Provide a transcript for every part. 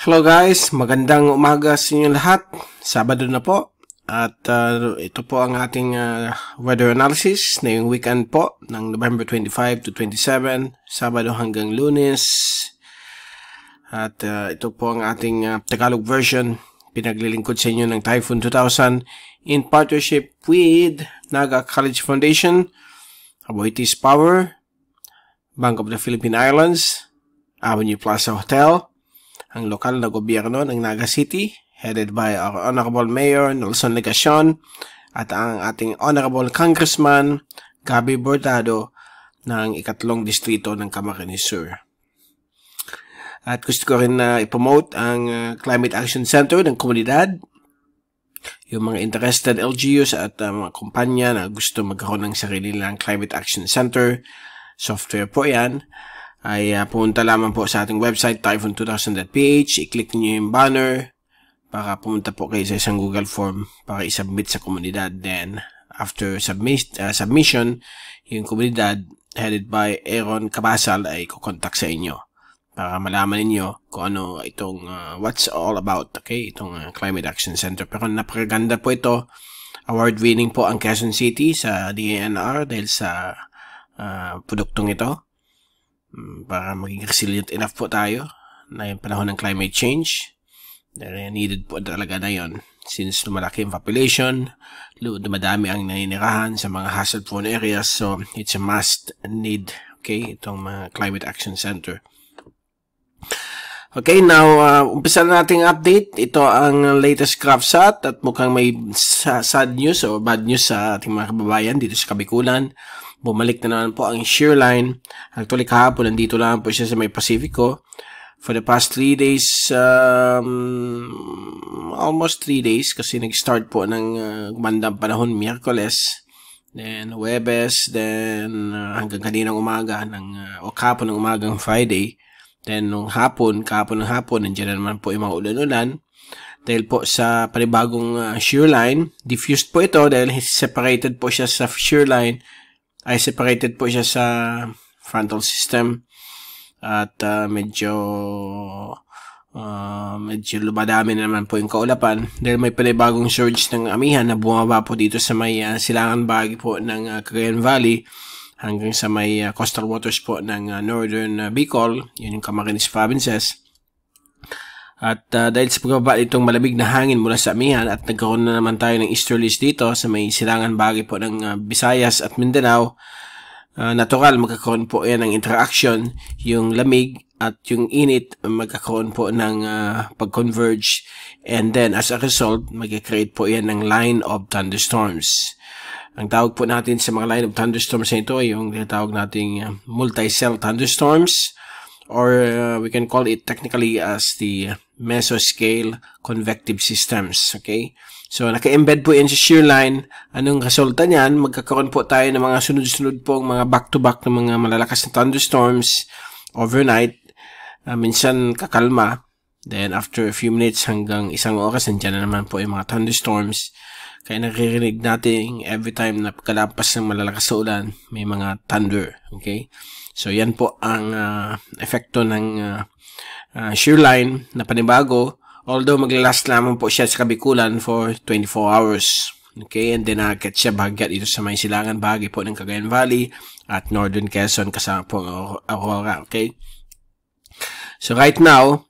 Hello guys, magandang umaga sa inyo lahat. Sabado na po. At ito po ang ating weather analysis na yung weekend po ng November 25 to 27, Sabado hanggang Lunes. At ito po ang ating Tagalog version. Pinaglilingkod sa inyo ng Typhoon 2000 in partnership with Naga College Foundation, Aboitiz Power, Bank of the Philippine Islands, Avenue Plaza Hotel, ang lokal na gobyerno ng Naga City, headed by our Honorable Mayor Nelson Legacion, at ang ating Honorable Congressman Gabby Bordado ng ikatlong distrito ng Camarines Sur. At gusto ko rin ipromote ang Climate Action Center ng komunidad. Yung mga interested LGUs at mga kumpanya na gusto magkaroon ng sarili nilang Climate Action Center, software po yan, ay pumunta lamang po sa ating website, typhoon2000.ph. I-click niyo yung banner para pumunta po kayo sa isang Google form para isubmit sa komunidad. Then, after submission, yung komunidad headed by Aaron Cabasal ay kukontak sa inyo para malaman ninyo kung ano itong what's all about, okay? Itong Climate Action Center. Pero napakaganda po ito. Award-winning po ang Quezon City sa DENR dahil sa produktong ito. Para maging resilient enough po tayo na yung panahon ng climate change. Needed po talaga na yun. Since lumalaki yung population, dumadami ang naninirahan sa mga hazard-prone areas. So, it's a must need, okay? Itong mga Climate Action Center. Okay, now, umpisa na nating update. Ito ang latest CraftSat at mukhang may sad news o bad news sa ating mga kababayan dito sa Kabikulan. Bumalik na naman po ang shearline. Actually, kahapon, nandito lang po siya sa may Pacifico. For the past 3 days, almost 3 days, kasi nag-start po ng gumandang panahon, Miyerkules, then Huwebes, then hanggang kaninang umaga, o kahapon ng umagang Friday. Then, nung kahapon ng hapon, nandiyan na naman po yung mga ulan-ulan. Dahil po sa panibagong shearline, diffused po ito dahil separated po siya sa shearline, ay separated po siya sa frontal system. At medyo lumadami na naman po yung kaulapan dahil may panibagong surge ng amihan na bumaba po dito sa may silangan bahagi po ng Cagayan Valley hanggang sa may coastal waters po ng Northern Bicol, yun yung Camarines Provinces. At dahil sa pagbaba itong malamig na hangin mula sa amihan at nagkaroon na naman tayo ng easterlies dito sa may silangan bahagi po ng Visayas at Mindanao, natural magkakaroon po yan ng interaction, yung lamig at yung init magkakaroon po ng pag-converge, and then as a result magkakreate po yan ng line of thunderstorms. Ang tawag po natin sa mga line of thunderstorms na ito ay yung tinatawag nating multi-cell thunderstorms, or we can call it technically as the mesoscale convective systems, okay? So, naka-embed po yan sa shearline. Anong resulta niyan? Magkakaroon po tayo ng mga sunod-sunod pong mga back-to-back ng mga malalakas na thunderstorms overnight. Minsan kakalma. Then, after a few minutes hanggang isang oras, nandiyan na naman po yung mga thunderstorms. Kaya naririnig natin every time na pagkalampas ng malalakas na ulan, may mga thunder. Okay? So, yan po ang epekto ng shearline na panibago. Although maglalast lamang po siya sa Kabikulan for 24 hours. Okay? And then nakakit siya bahagya dito sa may silangan bahagi po ng Cagayan Valley at Northern Quezon kasama po ang Aurora. Okay? So right now,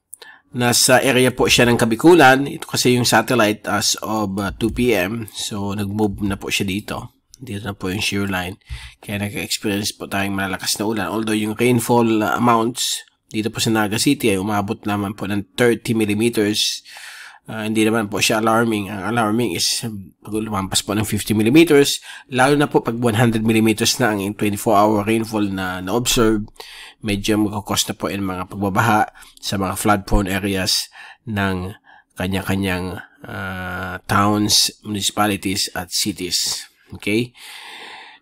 nasa area po siya ng Kabikulan. Ito kasi yung satellite as of 2 p.m. So nag-move na po siya dito. Dito na po yung shearline. Kaya nag-experience po tayong malalakas na ulan. Although yung rainfall amounts dito po sa Naga City ay umabot naman po ng 30 millimeters. Hindi naman po siya alarming. Ang alarming is pag lumampas po ng 50 millimeters. Lalo na po pag 100 millimeters na ang 24-hour rainfall na na-observe. Medyo magkakos na po yung mga pagbabaha sa mga flood-prone areas ng kanya-kanyang towns, municipalities at cities. Okay?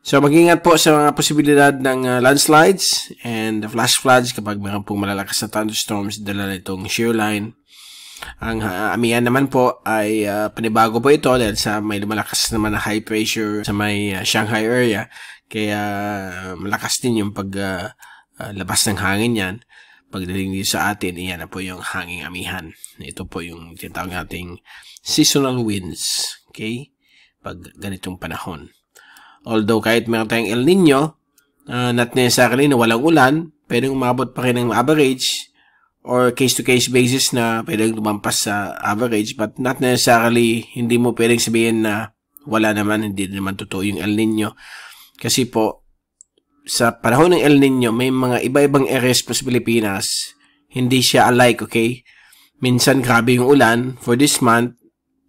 So, mag-ingat po sa mga posibilidad ng landslides and flash floods kapag mayroon pong malalakas na thunderstorms dala na itong shearline. Ang amihan naman po ay panibago po ito dahil sa may lumalakas naman na high pressure sa may Shanghai area. Kaya malakas din yung paglabas ng hangin yan. pagdating dito sa atin, iyan na po yung hanging amihan. Ito po yung tinatawag nating seasonal winds. Okay? Pag ganitong panahon. Although kahit meron tayong El Nino, not necessarily na walang ulan, pwedeng umabot pa rin ng average or case-to-case basis na pwedeng lumampas sa average, but not necessarily, hindi mo pwedeng sabihin na wala naman, hindi naman totoo yung El Nino. Kasi po, sa panahon ng El Nino, may mga iba-ibang areas po sa Pilipinas. Hindi siya alike, okay? Minsan, grabe yung ulan for this month.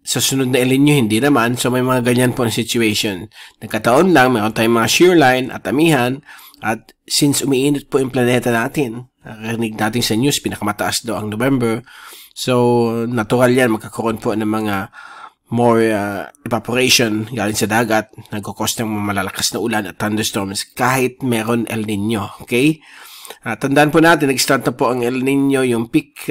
Sa sunod na El Nino, hindi naman. So, may mga ganyan po na situation. Nagkataon lang, mayroon tayong mga shear line at amihan. At since umiinit po yung planeta natin, narinig natin sa news, pinakamataas daw ang November. So, natural yan, magkakaroon po ng mga more evaporation galing sa dagat, nagkukos ng malalakas na ulan at thunderstorms kahit meron El Nino. Okay? Tandaan po natin, nag-start na po ang El Nino, yung peak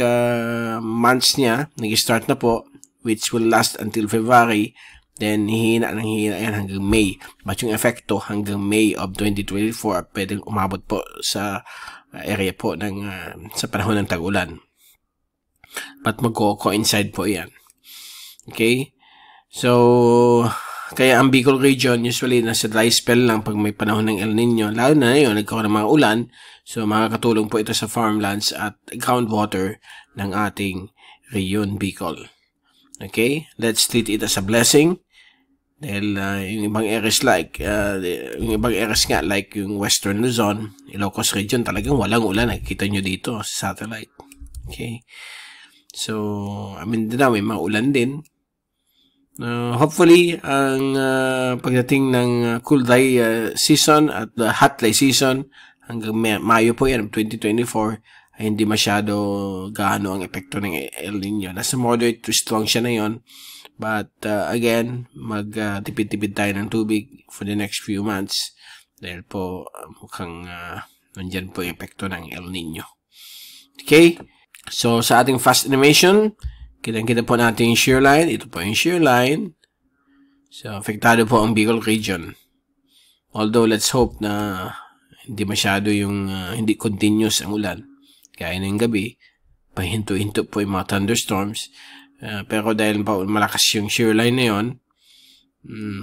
months niya, nag-start na po, which will last until February, then hihina yan hanggang May. But yung epekto hanggang May of 2024, pwedeng umabot po sa area po ng sa panahon ng tag-ulan. But magko-coincide po yan. Okay? So, kaya ang Bicol region usually nasa dry spell lang pag may panahon ng El Nino. Lalo na ngayon, nagkaroon ng mga ulan. So, makakatulong po ito sa farmlands at groundwater ng ating region Bicol. Okay? Let's treat it as a blessing. Dahil yung ibang areas like, like yung Western Luzon, Ilocos region, talagang walang ulan. Nakikita nyo dito sa satellite. Okay? So, Mindanao, may mga ulan din. Hopefully, ang pagdating ng cool dry season at the hot dry season hanggang Mayo po yan, 2024, ay hindi masyado gaano ang epekto ng El Nino. Nasa moderate to strong siya na yon. But again, magtipid-tipid tayo ng tubig for the next few months dahil po mukhang nandyan po yung epekto ng El Nino. Okay? So, sa ating fast animation, kita po natin yung shear line. Ito po yung shear line. So, apektado po ang Bicol region. Although, let's hope na hindi masyado yung, hindi continuous ang ulan. Kaya ng gabi, pahinto-hinto po yung mga thunderstorms. Pero dahil pa malakas yung shear line na yun,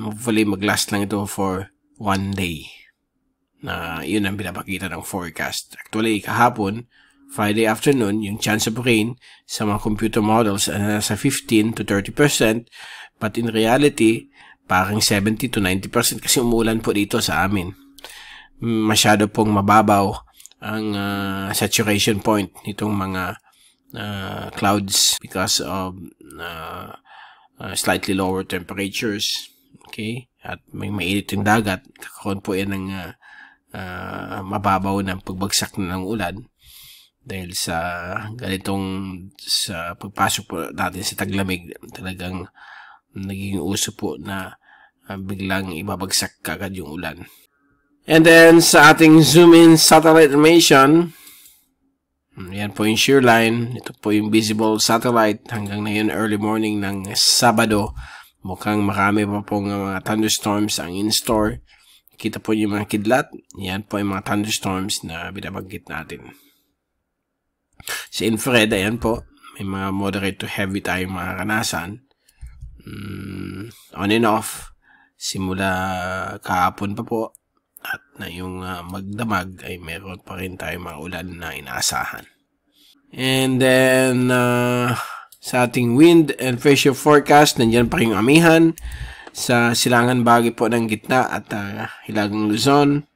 hopefully mag-last lang ito for 1 day. Na yun ang pinapakita ng forecast. Actually, kahapon, Friday afternoon, yung chance of rain sa mga computer models nasa 15 to 30%, but in reality, parang 70 to 90% kasi umulan po dito sa amin. Masyado pong mababaw ang saturation point nitong mga clouds because of slightly lower temperatures. Okay? At may mainit yung dagat, kakaroon po yan ng mababaw ng pagbagsak na ng ulan. Dahil sa ganitong sa pagpasok po natin sa taglamig, talagang naging uso po na biglang ibabagsak kagad yung ulan. And then sa ating zoom in satellite animation, yan po yung shear line. Ito po yung visible satellite hanggang na yun early morning ng Sabado. Mukhang marami pa pong mga thunderstorms ang in-store. Kita po yung mga kidlat. Yan po yung mga thunderstorms na binabanggit natin. Sa infrared, ayan po, may mga moderate to heavy tayong mga kanasan. On and off, simula kahapon pa po, at na yung magdamag ay meron pa rin tayong mga ulan na inaasahan. And then, sa ating wind and pressure forecast, nandiyan pa rin yung amihan sa silangan bagay po ng gitna at Hilagang Luzon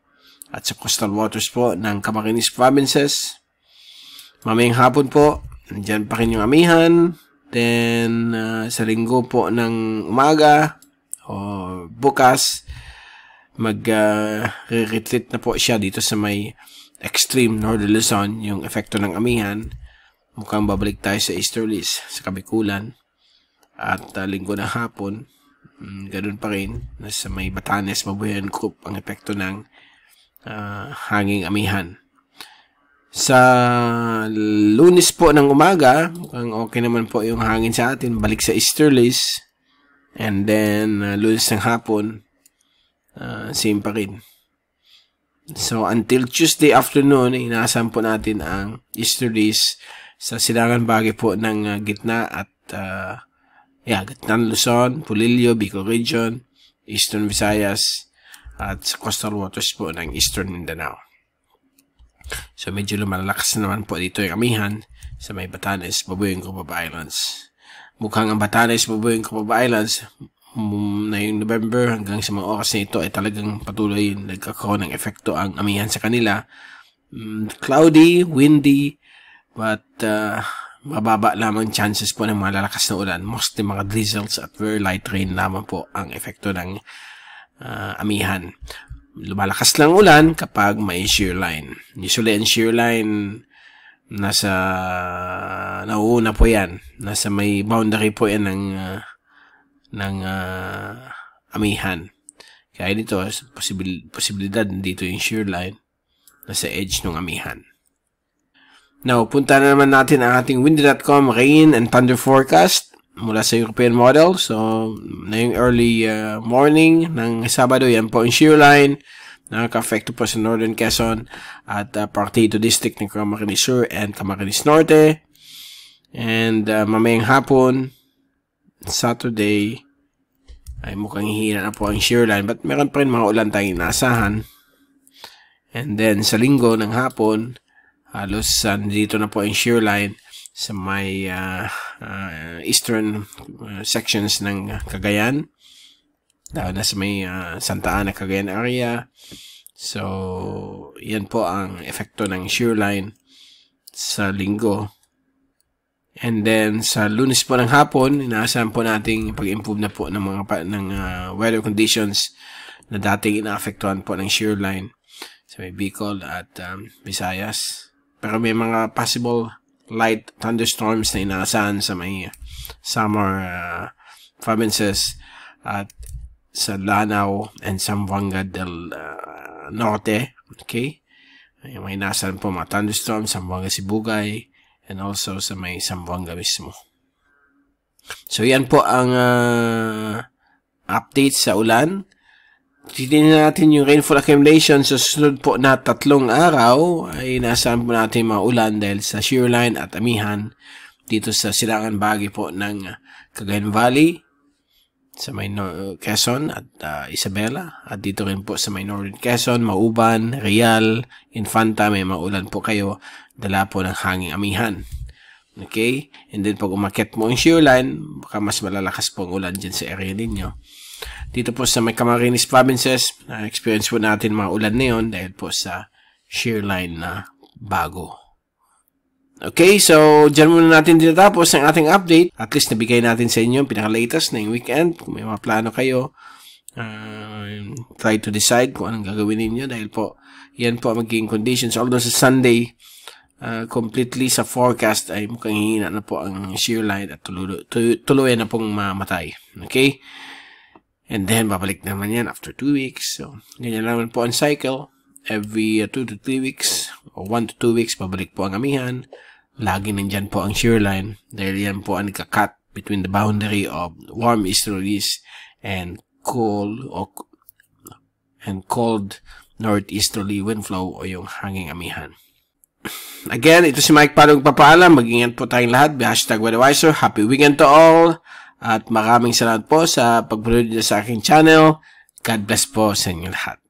at sa coastal waters po ng Camarines Provinces. Mamayang hapon po, nandiyan pa rin yung amihan. Then, sa linggo po ng umaga o bukas, mag-retreat na po siya dito sa may extreme northern Luzon, yung epekto ng amihan. Mukhang babalik tayo sa easterlies, sa Kabikulan. At linggo na hapon, ganun pa rin, nasa may Batanes, Mabuyan Group, ang epekto ng hanging amihan. Sa Lunes po ng umaga, mukhang okay naman po yung hangin sa atin, balik sa easterlies. And then, Lunes ng hapon, same pa rin. So, until Tuesday afternoon, inaasahan po natin ang easterlies sa silangan bagay po ng gitna at gitnang Luzon, Pulilio, Bicol Region, Eastern Visayas, at sa coastal waters po ng Eastern Mindanao. So, medyo lumalakas naman po dito yung amihan sa may Batanes, Babuyan, Cubaba Islands. Mukhang ang Batanes, Babuyan, Cubaba Islands na yung November hanggang sa mga oras na ito ay talagang patuloy nagkakaroon ng epekto ang amihan sa kanila. Cloudy, windy, but mababa lamang chances po ng mga lalakas na ulan. Mostly mga drizzles at very light rain lamang po ang epekto ng amihan. Lumalakas lang ulan kapag may shear line. Usually ang shear line nauuna po yan. Nasa may boundary po yan ng amihan. Kaya dito, posibilidad dito yung shear line nasa edge ng amihan. Now, punta na naman natin ang ating windy.com rain and thunder forecast mula sa European model. So, na yung early morning ng Sabado, yan po ang shear line. Nakaka-affect po sa Northern Quezon at Partido District ng Camarines Sur and Camarines Norte. And mamayang hapon, Saturday, ay mukhang hihina na po ang shear line, but meron pa rin mga ulan tayong inaasahan. And then sa linggo ng hapon, halos dito na po ang shear line sa may eastern sections ng Cagayan, na sa may Santa Ana, Cagayan area. So, yan po ang epekto ng shear line sa linggo. And then, sa Lunes po ng hapon, inaasahan po nating pag-improve na po ng mga weather conditions na dating inaapektuhan po ng shear line sa may Bicol at Visayas. Pero may mga possible light thunderstorms na inaasahan sa may summer provinces at sa Lanao and Zamboanga del Norte. Okay? May inaasahan po mga thunderstorms sa Zamboanga, Sibugay, and also sa may Zamboanga mismo. So, yan po ang update sa ulan. Titignan natin yung rainfall accumulation sa susunod po na 3 araw. Ay inaasahan po natin mga ulan dahil sa shear line at amihan dito sa silangan bahagi po ng Cagayan Valley, sa may Quezon at Isabela. At dito rin po sa may Northern Quezon, Mauban, Real, Infanta, may maulan po kayo. Dala po ng hanging amihan. Okay? And then pag umakyat mo ang shear line, baka mas malalakas po ang ulan dyan sa area ninyo. Dito po sa may Camarines Provinces, experience po natin mga ulan na yun dahil po sa shear line na bago. Okay, so dyan muna natin tinatapos ang ating update. At least nabigay natin sa inyo yung pinaka-latest na yung weekend. Kung may mga plano kayo, try to decide kung anong gagawin ninyo dahil po yan po ang magiging conditions. Although sa Sunday, completely sa forecast ay mukhang hihina na po ang shear line at tuluyan na pong mamatay. Okay? And then, babalik naman yan after 2 weeks. So, ganyan naman po ang cycle. Every 2 to 3 weeks or 1 to 2 weeks, babalik po ang amihan. Lagi nandyan po ang shear line dahil yan po ang nagka-cut between the boundary of warm easterlies and cold northeasterly wind flow o yung hanging amihan. Again, ito si Mike Palong papaalam. Mag-ingat po tayong lahat. #WeatherWiser. Happy weekend to all. At maraming salamat po sa pag-promote sa aking channel. God bless po sa inyo lahat.